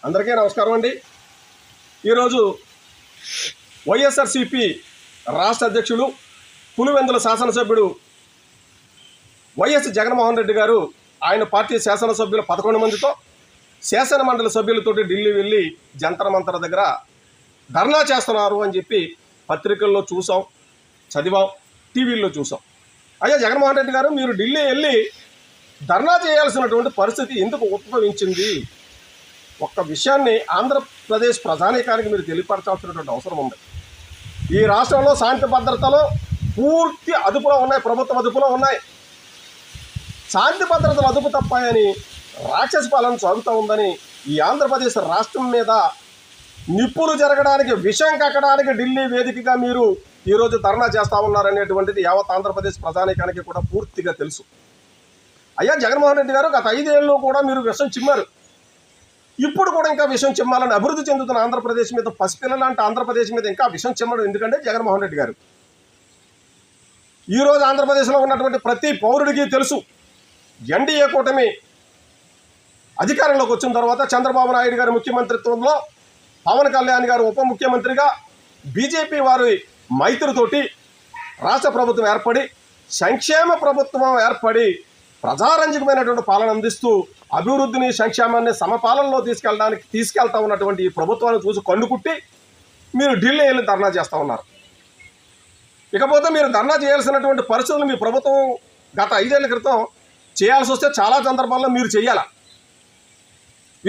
అందరికీ నమస్కారం అండి. ఈరోజు వైఎస్ఆర్సీపీ రాష్ట్ర అధ్యక్షులు పులివెందుల శాసనసభ్యుడు వైఎస్ జగన్మోహన్ రెడ్డి గారు ఆయన పార్టీ శాసనసభ్యులు 11 మందితో శాసన మండలి సభ్యులతోటి ఢిల్లీ వెళ్ళి జంతర్ మంతర్ దగ్గర ధర్నా చేస్తున్నారు అని చెప్పి పత్రికల్లో చూసాం, చదివాం, టీవీల్లో చూసాం. అయ్యా జగన్మోహన్ రెడ్డి గారు, మీరు ఢిల్లీ వెళ్ళి ధర్నా చేయాల్సినటువంటి పరిస్థితి ఎందుకు ఉద్భవించింది? ఒక్క విషయాన్ని ఆంధ్రప్రదేశ్ ప్రజానీకానికి మీరు తెలియపరచాల్సినటువంటి అవసరం ఉంది. ఈ రాష్ట్రంలో శాంతి భద్రతలు పూర్తి అదుపులో ఉన్నాయి, ప్రభుత్వం అదుపులో ఉన్నాయి. శాంతి భద్రతలు అదుపు తప్పాయని రాక్షస పాలన సాగుతూ ఉందని ఈ ఆంధ్రప్రదేశ్ రాష్ట్రం మీద నిప్పులు జరగడానికి, విషం కక్కడానికి ఢిల్లీ వేదికగా మీరు ఈరోజు ధర్నా చేస్తూ ఉన్నారనేటువంటిది యావత్ ఆంధ్రప్రదేశ్ ప్రజానీకానికి కూడా పూర్తిగా తెలుసు. అయ్యా జగన్మోహన్ రెడ్డి గారు, గత 5 ఏళ్ళు కూడా మీరు విషం చిమ్మారు. ఇప్పుడు కూడా ఇంకా విషం చిమ్మాలని అభివృద్ధి చెందుతున్న ఆంధ్రప్రదేశ్ మీద, పసిపిల్లల లాంటి ఆంధ్రప్రదేశ్ మీద ఇంకా విషం చిమ్మడం ఎందుకంటే జగన్మోహన్ రెడ్డి గారు. ఈరోజు ఆంధ్రప్రదేశ్లో ఉన్నటువంటి ప్రతి పౌరుడికి తెలుసు, ఎన్డీఏ కూటమి అధికారంలోకి వచ్చిన తర్వాత చంద్రబాబు నాయుడు గారి ముఖ్యమంత్రిత్వంలో పవన్ కళ్యాణ్ గారు ఉప ముఖ్యమంత్రిగా బీజేపీ వారి మైత్రితోటి రాష్ట్ర ప్రభుత్వం ఏర్పడి, సంక్షేమ ప్రభుత్వం ఏర్పడి ప్రజారంజకమైనటువంటి పాలన అందిస్తూ అభివృద్ధిని, సంక్షేమాన్ని సమపాలనలో తీసుకెళ్తా ఉన్నటువంటి ఈ ప్రభుత్వాన్ని చూసి కన్నుకుట్టి మీరు ఢిల్లీ వెళ్ళి ధర్నా చేస్తూ ఉన్నారు. ఇకపోతే మీరు ధర్నా చేయాల్సినటువంటి పరిస్థితులు మీ ప్రభుత్వం గత 5 ఏళ్ల క్రితం చేయాల్సి వస్తే చాలా సందర్భాల్లో మీరు చేయాల.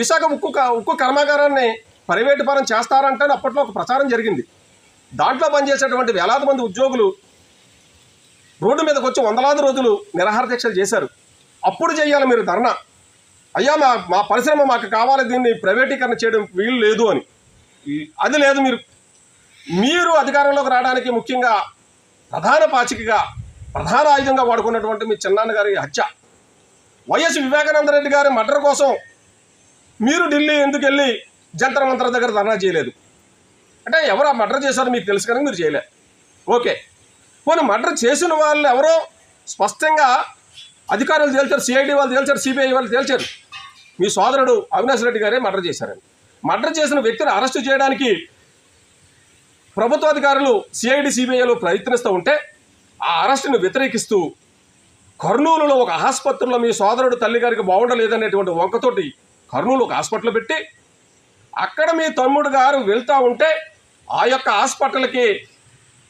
విశాఖ ఉక్కు కర్మాగారాన్ని ప్రైవేటు పరం చేస్తారంటే అప్పట్లో ఒక ప్రచారం జరిగింది. దాంట్లో పనిచేసేటువంటి వేలాది మంది ఉద్యోగులు రోడ్డు మీదకి వచ్చి వందలాది రోజులు నిరాహార దీక్షలు చేశారు. అప్పుడు చేయాలి మీరు ధర్నా. అయ్యా మా పరిశ్రమ మాకు కావాలి, దీన్ని ప్రైవేటీకరణ చేయడం వీలు లేదు అని. అది లేదు. మీరు అధికారంలోకి రావడానికి ముఖ్యంగా ప్రధాన పాచికగా, ప్రధాన ఆయుధంగా వాడుకున్నటువంటి మీ చిన్నాన్న గారి హత్య, వైఎస్ వివేకానంద రెడ్డి గారి మర్డర్ కోసం మీరు ఢిల్లీ ఎందుకు వెళ్ళి జంతర్ మంతర్ దగ్గర ధర్నా చేయలేదు? అంటే ఎవరు ఆ మర్డర్ చేశారో మీకు తెలుసు కానీ మీరు చేయలేదు. ఓకే, పోనీ మర్డర్ చేసిన వాళ్ళు ఎవరో స్పష్టంగా అధికారులు తేల్చారు, సిఐడి వాళ్ళు తేల్చారు, సిబిఐ వాళ్ళు తేల్చారు. మీ సోదరుడు అవినాష్ రెడ్డి గారే మర్డర్ చేశారని. మర్డర్ చేసిన వ్యక్తిని అరెస్టు చేయడానికి ప్రభుత్వ అధికారులు సిఐడి, సిబిఐలు ప్రయత్నిస్తూ ఉంటే ఆ అరెస్టును వ్యతిరేకిస్తూ కర్నూలులో ఒక ఆసుపత్రిలో మీ సోదరుడు తల్లిగారికి బాగుండలేదనేటువంటి వంకతోటి కర్నూలు ఒక హాస్పిటల్ పెట్టి అక్కడ మీ తమ్ముడు గారు వెళ్తూ ఉంటే ఆ యొక్క హాస్పిటల్కి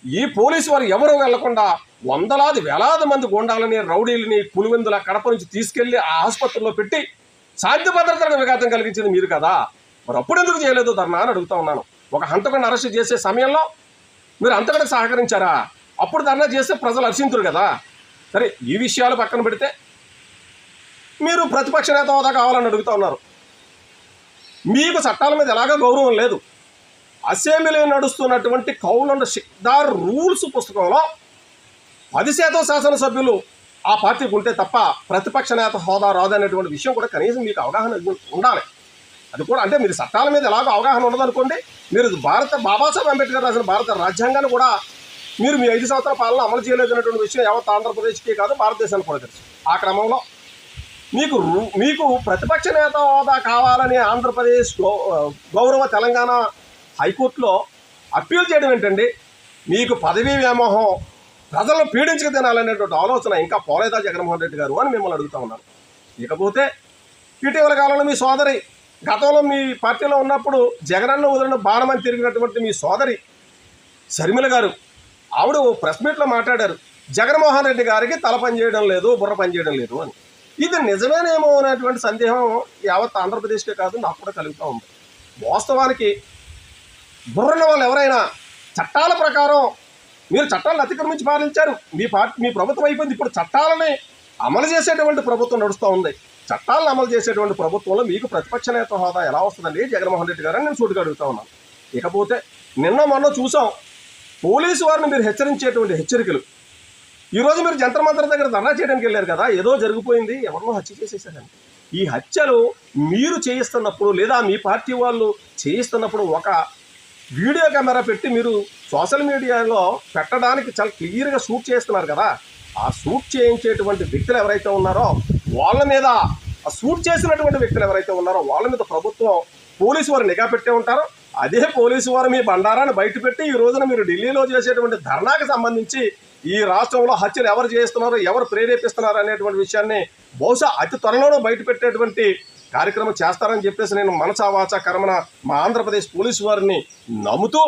ఈ పోలీసు వారు ఎవరు వెళ్లకుండా వందలాది వేలాది మంది గుండాలని, రౌడీలని పులివెందుల కడప నుంచి తీసుకెళ్లి ఆ ఆసుపత్రిలో పెట్టి శాంతి భద్రతలకు విఘాతం కలిగించింది మీరు కదా. మరి అప్పుడు ఎందుకు చేయలేదు ధర్నా అని అడుగుతా ఉన్నాను. ఒక హంతకుడిని అరెస్ట్ చేసే సమయంలో మీరు హంతకుడికి సహకరించారా? అప్పుడు ధర్నా చేస్తే ప్రజలు హర్షింతురు కదా. సరే, ఈ విషయాలు పక్కన పెడితే మీరు ప్రతిపక్ష నేత హోదా కావాలని అడుగుతూ ఉన్నారు. మీకు చట్టాల మీద ఎలాగో గౌరవం లేదు. అసెంబ్లీ నడుస్తున్నటువంటి కౌల్ అండ్ షిక్దార్ రూల్స్ పుస్తకంలో 10% శాసనసభ్యులు ఆ పార్టీకి ఉంటే తప్ప ప్రతిపక్ష నేత హోదా రాదనేటువంటి విషయం కూడా కనీసం మీకు అవగాహన ఉండాలి. అది కూడా అంటే మీరు చట్టాల మీద ఎలాగో అవగాహన ఉండదనుకోండి, మీరు బాబాసాహెబ్ అంబేద్కర్ రాసిన భారత రాజ్యాంగాన్ని కూడా మీరు మీ 5 సంవత్సరాల పాలన అమలు చేయలేదనేటువంటి విషయం యావత్ ఆంధ్రప్రదేశ్కి కాదు, భారతదేశానికి కూడా తెలుసు. ఆ క్రమంలో మీకు ప్రతిపక్ష నేత హోదా కావాలని ఆంధ్రప్రదేశ్ గౌరవ తెలంగాణ హైకోర్టులో అప్పీల్ చేయడం ఏంటండి? మీకు పదవీ వ్యామోహం, ప్రజలను పీడించుకు తినాలనేటువంటి ఆలోచన ఇంకా పోలేదా జగన్మోహన్ రెడ్డి గారు అని మిమ్మల్ని అడుగుతూ ఉన్నాను. ఇకపోతే ఇటీవల కాలంలో మీ సోదరి, గతంలో మీ పార్టీలో ఉన్నప్పుడు జగనన్న వదిలిన బాణమని తిరిగినటువంటి మీ సోదరి షర్మిల గారు, ఆవిడ ప్రెస్ మీట్లో మాట్లాడారు, జగన్మోహన్ రెడ్డి గారికి తల పనిచేయడం లేదు, బుర్ర పనిచేయడం లేదు అని. ఇది నిజమేనేమో అనేటువంటి సందేహం యావత్ ఆంధ్రప్రదేశ్కే కాదు, నాకు కూడా కలుగుతూ ఉంది. వాస్తవానికి బుర్రన్న వాళ్ళు ఎవరైనా చట్టాల ప్రకారం మీరు చట్టాలను అతిక్రమించి పాలించారు. మీ ప్రభుత్వం అయిపోయింది. ఇప్పుడు చట్టాలని అమలు చేసేటువంటి ప్రభుత్వం నడుస్తూ ఉంది. చట్టాలను అమలు చేసేటువంటి ప్రభుత్వంలో మీకు ప్రతిపక్ష నేత హోదా ఎలా వస్తుందండి జగన్మోహన్ రెడ్డి గారు అని నేను సూటిగా అడుగుతూ ఉన్నాను. ఇకపోతే నిన్న మొన్న చూసాం, పోలీసు వారిని మీరు హెచ్చరించేటువంటి హెచ్చరికలు. ఈరోజు మీరు జంతర్ మంతర్ దగ్గర ధర్నా చేయడానికి వెళ్ళారు కదా, ఏదో జరిగిపోయింది, ఎవరినో హత్య చేసేసారని. ఈ హత్యలు మీరు చేయిస్తున్నప్పుడు లేదా మీ పార్టీ వాళ్ళు చేయిస్తున్నప్పుడు ఒక వీడియో కెమెరా పెట్టి మీరు సోషల్ మీడియాలో పెట్టడానికి చాలా క్లియర్గా షూట్ చేస్తున్నారు కదా. ఆ షూట్ చేయించేటువంటి వ్యక్తులు ఎవరైతే ఉన్నారో వాళ్ళ మీద, ఆ షూట్ చేసినటువంటి వ్యక్తులు ఎవరైతే ఉన్నారో వాళ్ళ మీద ప్రభుత్వం పోలీసు వారు నిఘా పెట్టే ఉంటారు. అదే పోలీసు వారు మీ బండారాన్ని బయటపెట్టి ఈ రోజున మీరు ఢిల్లీలో చేసేటువంటి ధర్నాకు సంబంధించి ఈ రాష్ట్రంలో హత్యలు ఎవరు చేస్తున్నారు, ఎవరు ప్రేరేపిస్తున్నారు అనేటువంటి విషయాన్ని బహుశా అతి త్వరలోనే బయటపెట్టేటువంటి కార్యక్రమం చేస్తారని చెప్పేసి నేను మనసా వాచా కర్మన మా ఆంధ్రప్రదేశ్ పోలీసు వారిని నమ్ముతూ